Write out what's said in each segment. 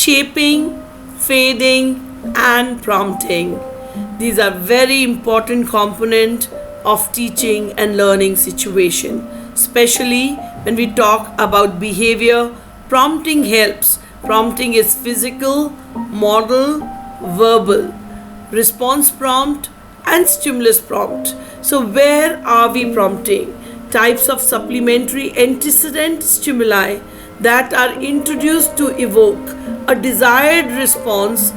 shaping, fading, and prompting. These are very important component of teaching and learning situation. Especially when we talk about behavior, prompting helps. Prompting is physical, model, verbal, response prompt, and stimulus prompt. So where are we prompting? Types of supplementary antecedent stimuli that are introduced to evoke a desired response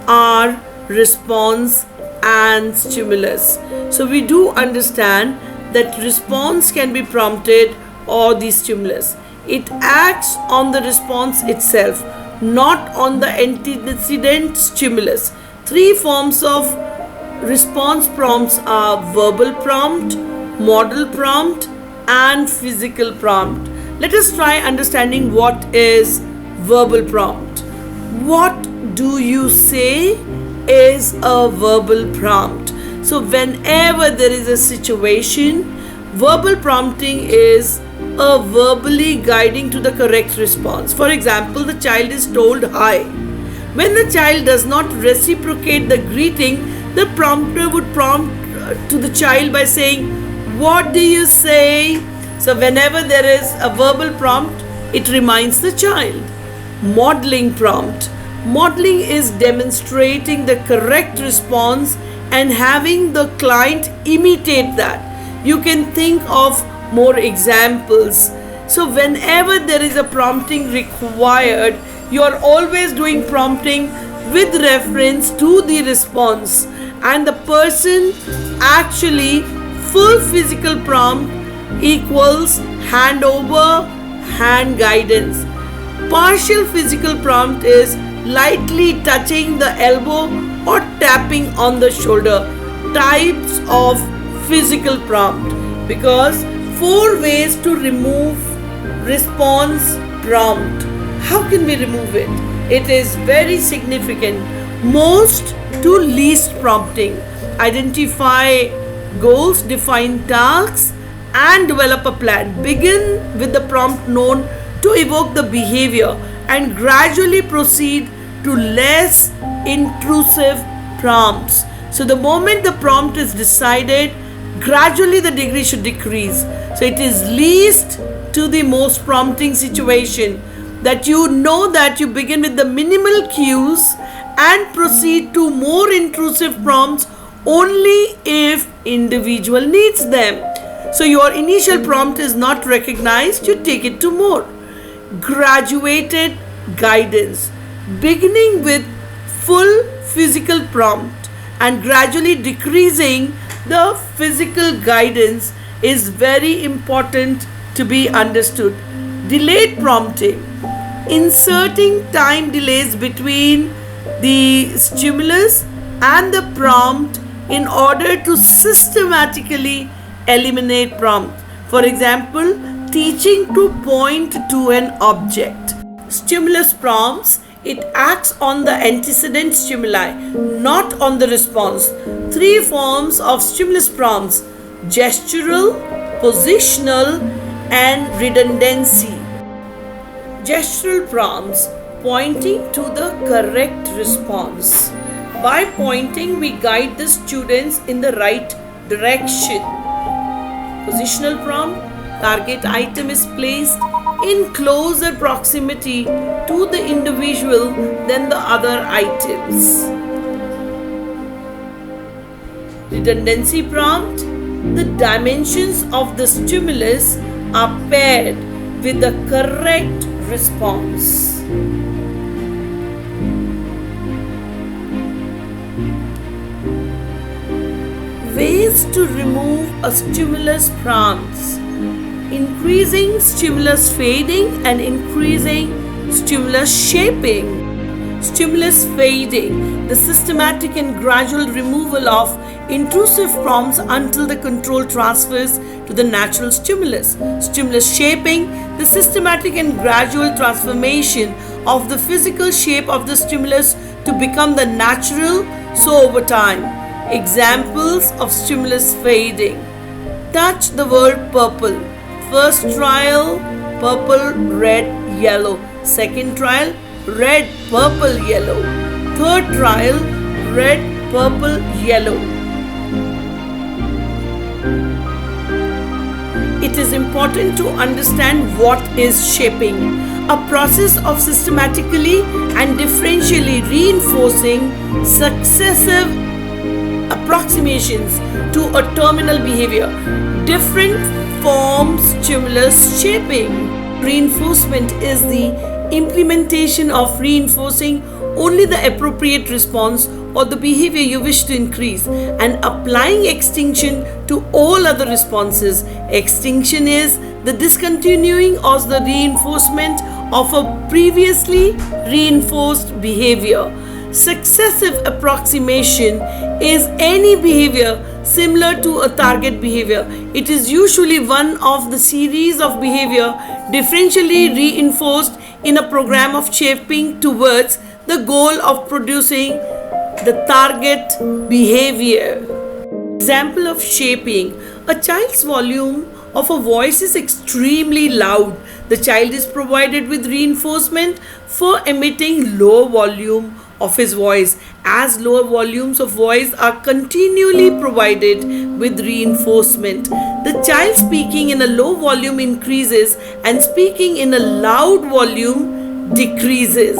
are response and stimulus. So we do understand that response can be prompted or the stimulus. It acts on the response itself, not on the antecedent stimulus. Three forms of response prompts are verbal prompt, model prompt, and physical prompt. Let us try understanding what is verbal prompt. What do you say is a verbal prompt. So whenever there is a situation, verbal prompting is a verbally guiding to the correct response. For example, the child is told hi. When the child does not reciprocate the greeting, the prompter would prompt to the child by saying, "What do you say?" So whenever there is a verbal prompt, it reminds the child. Modeling prompt. Modeling is demonstrating the correct response and having the client imitate that. You can think of more examples. So whenever there is a prompting required, you are always doing prompting with reference to the response, and the person actually full physical prompt equals hand over, hand guidance. Partial physical prompt is lightly touching the elbow or tapping on the shoulder. Types of physical prompt, because 4 ways to remove response prompt. How can we remove it? It is very significant. Most to least prompting. Identify goals, define tasks, and develop a plan. Begin with the prompt known to evoke the behavior and gradually proceed to less intrusive prompts. So the moment the prompt is decided, gradually the degree should decrease. So it is least to the most prompting situation, that you know that you begin with the minimal cues and proceed to more intrusive prompts only if individual needs them. So your initial prompt is not recognized, you take it to more. Graduated guidance, beginning with full physical prompt and gradually decreasing the physical guidance is very important to be understood. Delayed prompting, inserting time delays between the stimulus and the prompt in order to systematically eliminate prompt. For example, teaching to point to an object. Stimulus prompts, it acts on the antecedent stimuli, not on the response. 3 forms of stimulus prompts: gestural, positional, and redundancy. Gestural prompts, pointing to the correct response. By pointing, we guide the students in the right direction. Positional prompt, target item is placed in closer proximity to the individual than the other items. Redundancy prompt, the dimensions of the stimulus are paired with the correct response. Ways to remove a stimulus prompts: increasing stimulus fading and increasing stimulus shaping. Stimulus fading, the systematic and gradual removal of intrusive prompts until the control transfers to the natural stimulus. Stimulus shaping, the systematic and gradual transformation of the physical shape of the stimulus to become the natural, so over time. Examples of stimulus fading: touch the word purple. First trial, purple, red, yellow. Second trial, red, purple, yellow. Third trial, red, purple, yellow. It is important to understand what is shaping, a process of systematically and differentially reinforcing successive approximations to a terminal behavior. Different forms stimulus shaping. Reinforcement is the implementation of reinforcing only the appropriate response or the behavior you wish to increase and applying extinction to all other responses. Extinction is the discontinuing or the reinforcement of a previously reinforced behavior. Successive approximation is any behavior similar to a target behavior. It is usually one of the series of behavior differentially reinforced in a program of shaping towards the goal of producing the target behavior. Example of shaping. A child's volume of a voice is extremely loud. The child is provided with reinforcement for emitting low volume of his voice, as lower volumes of voice are continually provided with reinforcement. The child speaking in a low volume increases and speaking in a loud volume decreases.